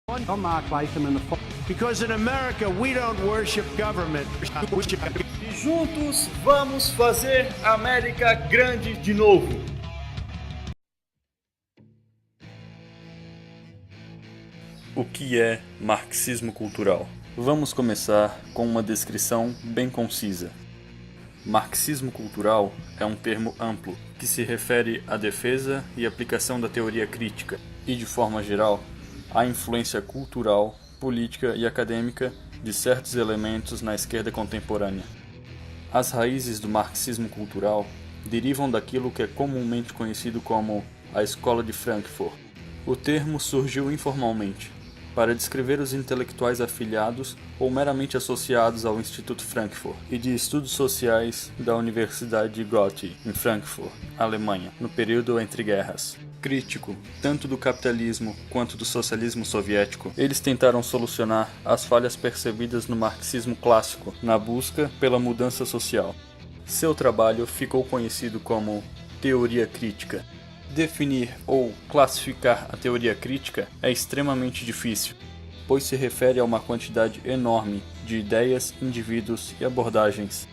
Mark Latham and the Because in America, we don't worship government. E juntos vamos fazer a América grande de novo. O que é marxismo cultural? Vamos começar com uma descrição bem concisa. Marxismo cultural é um termo amplo que se refere à defesa e aplicação da teoria crítica e, de forma geral, à influência cultural, política e acadêmica de certos elementos na esquerda contemporânea. As raízes do marxismo cultural derivam daquilo que é comumente conhecido como a Escola de Frankfurt. O termo surgiu informalmente, para descrever os intelectuais afiliados ou meramente associados ao Instituto Frankfurt e de Estudos Sociais da Universidade de Gotha, em Frankfurt, Alemanha, no período entre guerras. Crítico, tanto do capitalismo quanto do socialismo soviético, eles tentaram solucionar as falhas percebidas no marxismo clássico na busca pela mudança social. Seu trabalho ficou conhecido como teoria crítica. Definir ou classificar a teoria crítica é extremamente difícil, pois se refere a uma quantidade enorme de ideias, indivíduos e abordagens,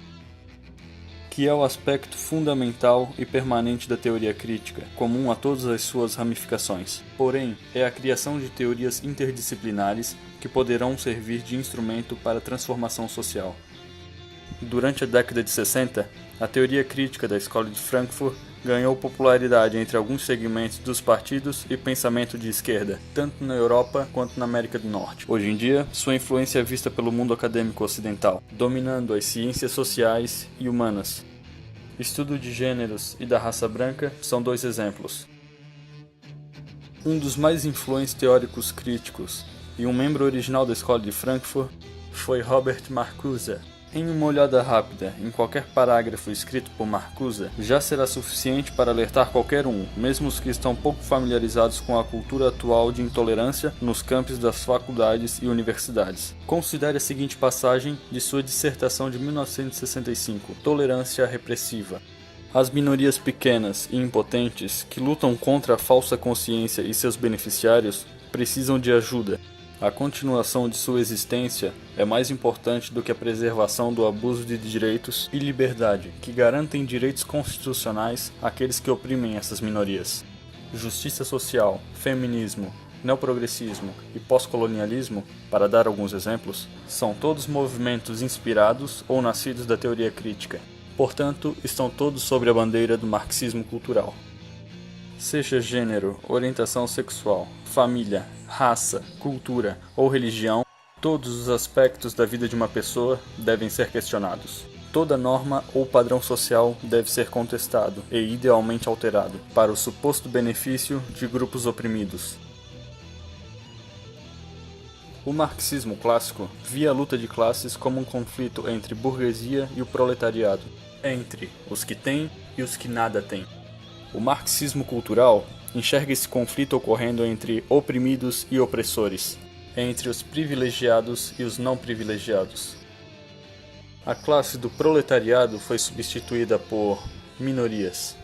que é o aspecto fundamental e permanente da teoria crítica, comum a todas as suas ramificações. Porém, é a criação de teorias interdisciplinares que poderão servir de instrumento para a transformação social. Durante a década de 60, a teoria crítica da Escola de Frankfurt ganhou popularidade entre alguns segmentos dos partidos e pensamento de esquerda, tanto na Europa quanto na América do Norte. Hoje em dia, sua influência é vista pelo mundo acadêmico ocidental, dominando as ciências sociais e humanas. Estudo de gêneros e da raça branca são dois exemplos. Um dos mais influentes teóricos críticos e um membro original da Escola de Frankfurt foi Robert Marcuse. Em uma olhada rápida em qualquer parágrafo escrito por Marcuse, já será suficiente para alertar qualquer um, mesmo os que estão pouco familiarizados com a cultura atual de intolerância nos campos das faculdades e universidades. Considere a seguinte passagem de sua dissertação de 1965, Tolerância Repressiva. As minorias pequenas e impotentes que lutam contra a falsa consciência e seus beneficiários precisam de ajuda. A continuação de sua existência é mais importante do que a preservação do abuso de direitos e liberdade, que garantem direitos constitucionais àqueles que oprimem essas minorias. Justiça social, feminismo, neoprogressismo e pós-colonialismo, para dar alguns exemplos, são todos movimentos inspirados ou nascidos da teoria crítica. Portanto, estão todos sob a bandeira do marxismo cultural. Seja gênero, orientação sexual, família, raça, cultura ou religião, todos os aspectos da vida de uma pessoa devem ser questionados. Toda norma ou padrão social deve ser contestado e idealmente alterado, para o suposto benefício de grupos oprimidos. O marxismo clássico via a luta de classes como um conflito entre burguesia e o proletariado, entre os que têm e os que nada têm. O marxismo cultural enxerga esse conflito ocorrendo entre oprimidos e opressores, entre os privilegiados e os não privilegiados. A classe do proletariado foi substituída por minorias,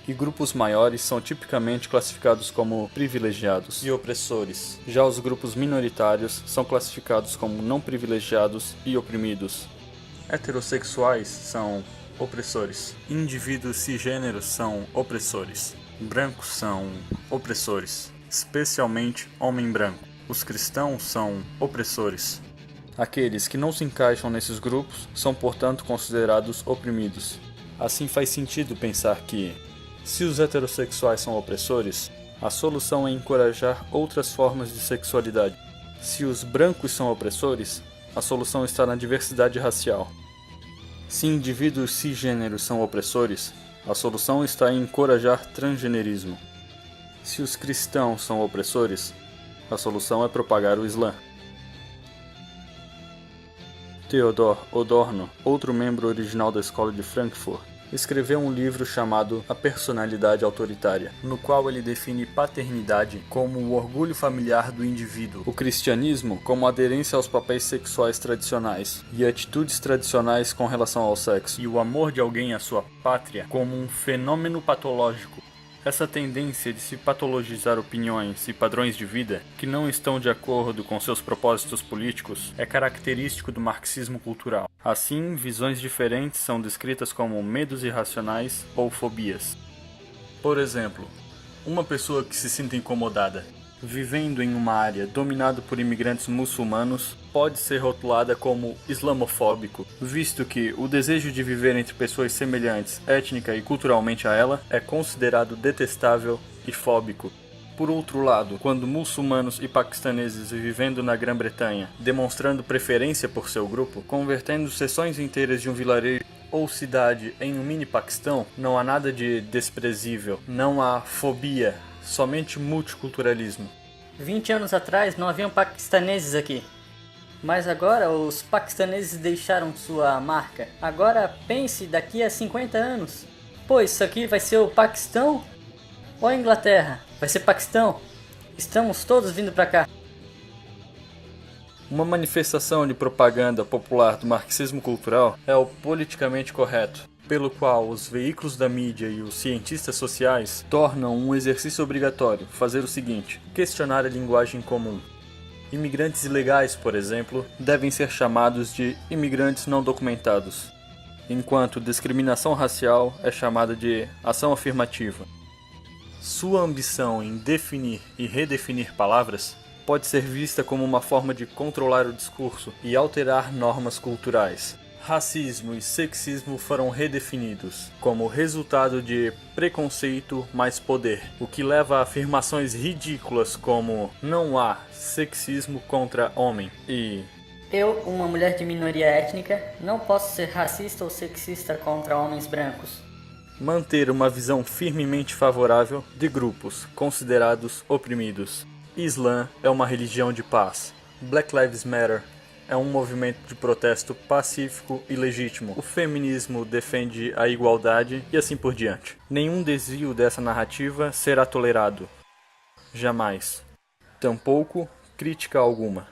e grupos maiores são tipicamente classificados como privilegiados e opressores. Já os grupos minoritários são classificados como não privilegiados e oprimidos. Heterossexuais são opressores. Indivíduos cisgêneros são opressores. Brancos são opressores, especialmente homem branco. Os cristãos são opressores. Aqueles que não se encaixam nesses grupos são, portanto, considerados oprimidos. Assim faz sentido pensar que, se os heterossexuais são opressores, a solução é encorajar outras formas de sexualidade. Se os brancos são opressores, a solução está na diversidade racial. Se indivíduos cisgêneros são opressores, a solução está em encorajar transgenerismo. Se os cristãos são opressores, a solução é propagar o Islã. Theodor Adorno, outro membro original da Escola de Frankfurt, escreveu um livro chamado A Personalidade Autoritária, no qual ele define paternidade como o orgulho familiar do indivíduo, o cristianismo como aderência aos papéis sexuais tradicionais e atitudes tradicionais com relação ao sexo, e o amor de alguém à sua pátria como um fenômeno patológico, Essa tendência de se patologizar opiniões e padrões de vida que não estão de acordo com seus propósitos políticos é característico do marxismo cultural. Assim, visões diferentes são descritas como medos irracionais ou fobias. Por exemplo, uma pessoa que se sinta incomodada, vivendo em uma área dominada por imigrantes muçulmanos, pode ser rotulada como islamofóbico, visto que o desejo de viver entre pessoas semelhantes étnica e culturalmente a ela é considerado detestável e fóbico. Por outro lado, quando muçulmanos e paquistaneses vivendo na Grã-Bretanha, demonstrando preferência por seu grupo, convertendo seções inteiras de um vilarejo ou cidade em um mini Paquistão, não há nada de desprezível, não há fobia, somente multiculturalismo. 20 anos atrás não haviam paquistaneses aqui. Mas agora os paquistaneses deixaram sua marca. Agora pense daqui a 50 anos. Pô, isso aqui vai ser o Paquistão? Ou a Inglaterra? Vai ser Paquistão? Estamos todos vindo pra cá. Uma manifestação de propaganda popular do marxismo cultural é o politicamente correto, pelo qual os veículos da mídia e os cientistas sociais tornam um exercício obrigatório fazer o seguinte: questionar a linguagem comum. Imigrantes ilegais, por exemplo, devem ser chamados de imigrantes não documentados, enquanto discriminação racial é chamada de ação afirmativa. Sua ambição em definir e redefinir palavras pode ser vista como uma forma de controlar o discurso e alterar normas culturais. Racismo e sexismo foram redefinidos como resultado de preconceito mais poder, o que leva a afirmações ridículas como não há sexismo contra homem e Eu, uma mulher de minoria étnica, não posso ser racista ou sexista contra homens brancos. manter uma visão firmemente favorável de grupos considerados oprimidos. Islã é uma religião de paz. Black Lives Matter é um movimento de protesto pacífico e legítimo. O feminismo defende a igualdade e assim por diante. Nenhum desvio dessa narrativa será tolerado. Jamais. Tampouco crítica alguma.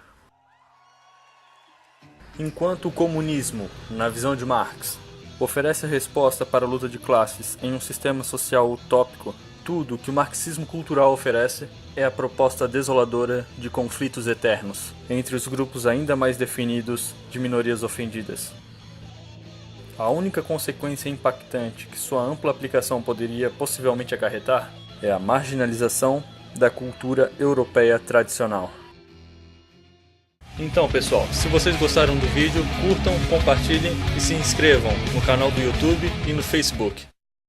Enquanto o comunismo, na visão de Marx, oferece a resposta para a luta de classes em um sistema social utópico, tudo que o marxismo cultural oferece é a proposta desoladora de conflitos eternos entre os grupos ainda mais definidos de minorias ofendidas. A única consequência impactante que sua ampla aplicação poderia possivelmente acarretar é a marginalização da cultura europeia tradicional. Então pessoal, se vocês gostaram do vídeo, curtam, compartilhem e se inscrevam no canal do YouTube e no Facebook.